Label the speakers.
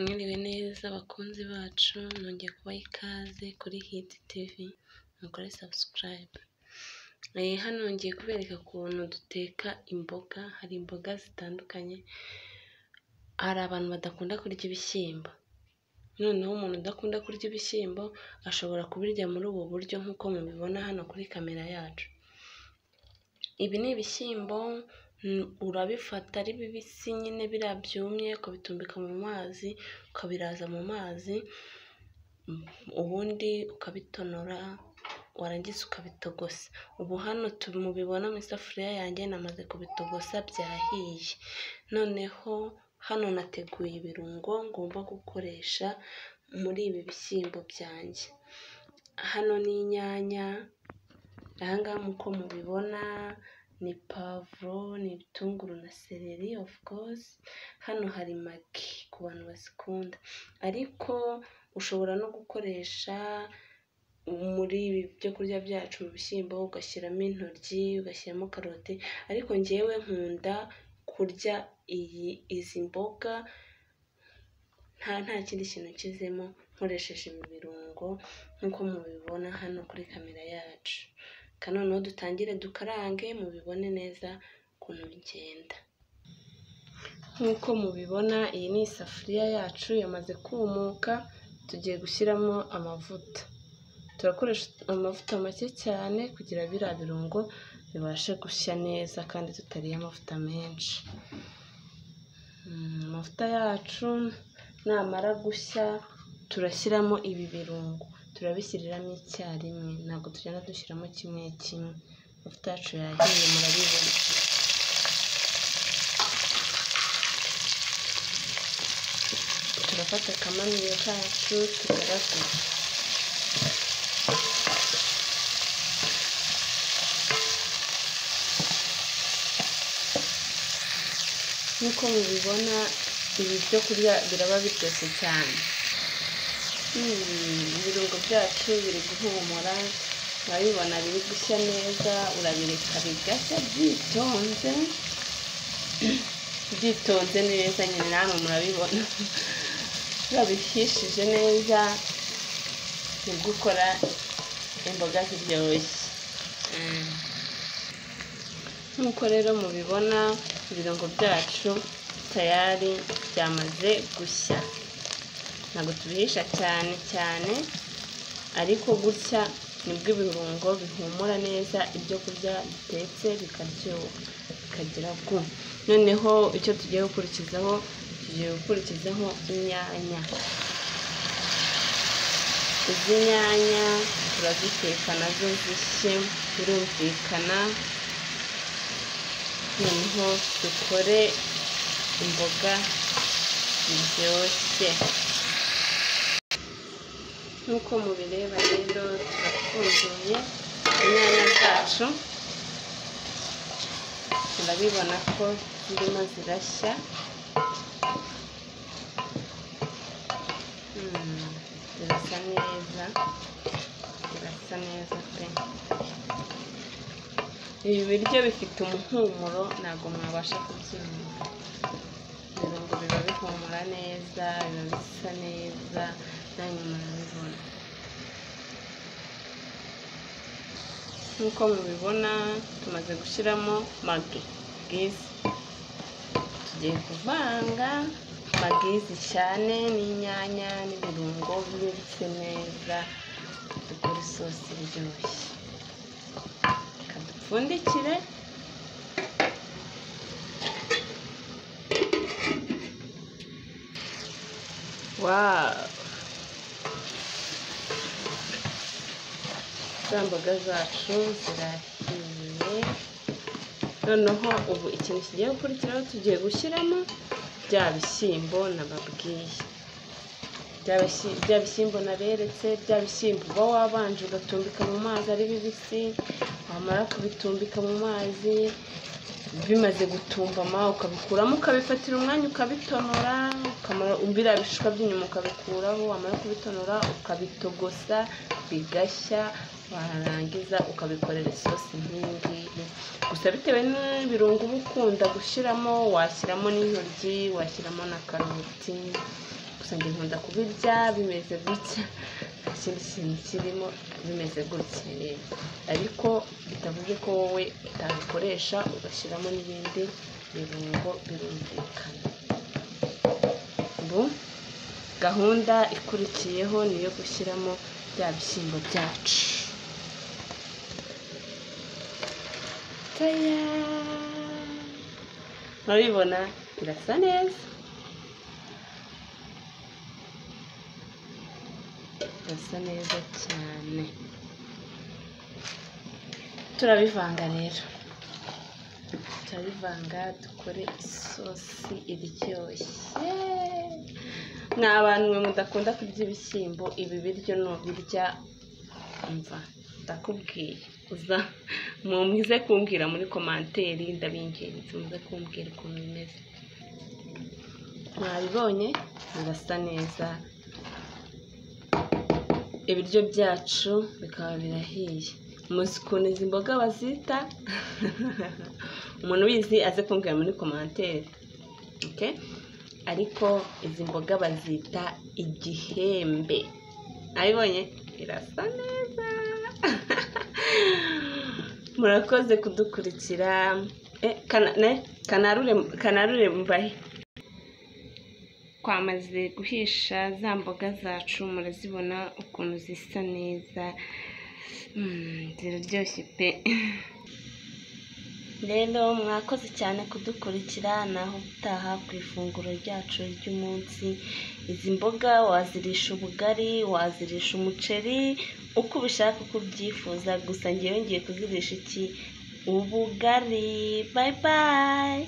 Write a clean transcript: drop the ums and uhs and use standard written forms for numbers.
Speaker 1: Mwiriwe neza abakunzi bacu, nongeye kubaha ikaze kuri Hit TV, mukore subscribe. Hano ngiye kubereka ukuntu duteka imboga. Hari imboga zitandukanye. Hari abantu badakunda kurya ibishyimbo, noneho umuntu udakunda kurya ibishyimbo ashobora kubirya muri ubu buryo nk'uko mubibona hano kuri kamera yacu. Ibi ni ibishyimbo, urabifata ari bibisi nyine biriya byumye, ukabitumbika mu mazi, ukabiraza mu mazi, ubundi ukabitonora, warangiza ukabitogosa. Ubu hano mubibona mu isafuriya yanjye namaze kubitogosa, byahiye. Noneho hano nateguye ibirungo ngomba gukoresha muri ibi bishyimbo byanjye. Hano ni inyanya, ahangaha uko mubibona ni pavuro, ni ibitunguru na seleri of course. Hano hari magi ku bantu bazikunda, ariko ushobora no gukoresha muri ibi byo kurya byacu mu bishyimbo ugashyiramo intoryi, ugashyiramo karoti, ariko njyewe nkunda kurya izi mboga nta kindi kintu kizemo, nkoresheje ibi birungo nk'uko mubibona hano kuri kamera yacu. Noneho dutangire dukarange mubibone neza ukuntu bigenda. Nk'uko mubibona iyi ni isafuriya yacu yamaze kumuka, tugiye gushyiramo amavuta. Turakoresha amavuta make cyane kugira biriya birungo bibashe gushya neza kandi tutariye amavuta menshi. Amavuta yacu namara gushya turashyiramo ibi birungo, turabishyiriramo icyarimwe, ntabwo tugenda dushyiramo kimwe kimwe. Amavuta yacu yahiye murabibona. Turafata akamamiyo kacu tugaragura. Nk'uko mubibona ibi byo kurya biraba biryoshye cyane. Ibirungo byacu biri guhumura, urabibona biri gushya neza, urabireka bigashya byitonze neza nyine, namwe murabibona urabihishije neza, nibwo ukora imboga ziryoshye. Nk'uko rero mubibona ibirungo byacu tayari byamaze gushya. Ntabwo tubihisha cyane, ariko gutya nibwo ibirungo bihumura neza, ibyo kurya bitetse bikaryoha bikagira gu. Noneho icyo tugiye gukurikizaho inyanya. Izi nyanya turaziteka nazo zishye birumvikana, noneho dukore imboga ziryoshye. Nk'uko mubireba rero turapfunduye inyanya zacu, murabibona ko zirimo zirashya. Zirasa neza pe. Ibi biryo bifite umuhumuro ntabwo mwabasha kubyumva. Ibirungo biba bihumura neza, biba bisa neza, namwe murabibona. Nk'uko mubibona tumaze gushyiramo magizi. Tugiye kuvanga magizi cyane n'inyanya n'ibirungo bibitse neza, dukora isosi iryoshye. Kadupfundikire. Za mboga zacu zirahiye. Noneho ubu ikintu kigiye gukurikiraho, tugiye gushyiramo bya bishyimbo nababwiye. Bya bishyimbo naberetse, bya bishyimbo uba wabanje ugatumbika mu mazi ari bibisi, wamara kubitumbika mu mazi bimaze gutumbama ukabikuramo, ukabifatira umwanya ukabitonora, biriya bishishwa by'inyuma ukabikuraho, wamara kubitonora ukabitogosa bigashya, warangiza ukabikorera isosi nk'iyi. Gusa bitewe n'ibirungo uba ukunda gushyiramo, washyiramo n'intoryi, washyiramo na karoti, gusa njye nkunda kubirya bimeze gutya, nta kindi kintu kirimo, bimeze gutya rero, ariko bitavuze ko wowe utabikoresha ugashyiramo n'ibindi birungo, birumvikana. Ubu gahunda ikurikiyeho niyo gushyiramo bya bishyimbo byacu. Murabibona birasa neza, birasa neza cyane. Turabivanga rero, turabivanga dukore isosi iryoshye. Ni abantu mwe mudakunda kurya ibishyimbo, ibi biryo nubirya umva ndakubwiye, uza muze kumbwira muri komanteri, ndabinginze muze kumbwira ukuntu bimeze. Mwabibonye birasa neza, ibiryo byacu bikaba birahiye. Muzi ukuntu izi mboga bazita? Umuntu ubizi aze kumbwira muri komanteri, okay? Ariko izi mboga bazita igihembe. Abibonye birasa neza. Murakoze kudukurikira. Kanarure mbahe. Twamaze guhisha za mboga zacu, murazibona ukuntu zisa neza, ziraryoshye pe. Rero mwakoze cyane kudukurikira, naho utaha ku ifunguro ryacu ry'umunsi. Izi mboga wazirisha ubugari, wazirisha umuceri, uko ubishaka, uko ubyifuza, gusa ngewe ngiye kuzirisha iki? Ubugari. Bye bye.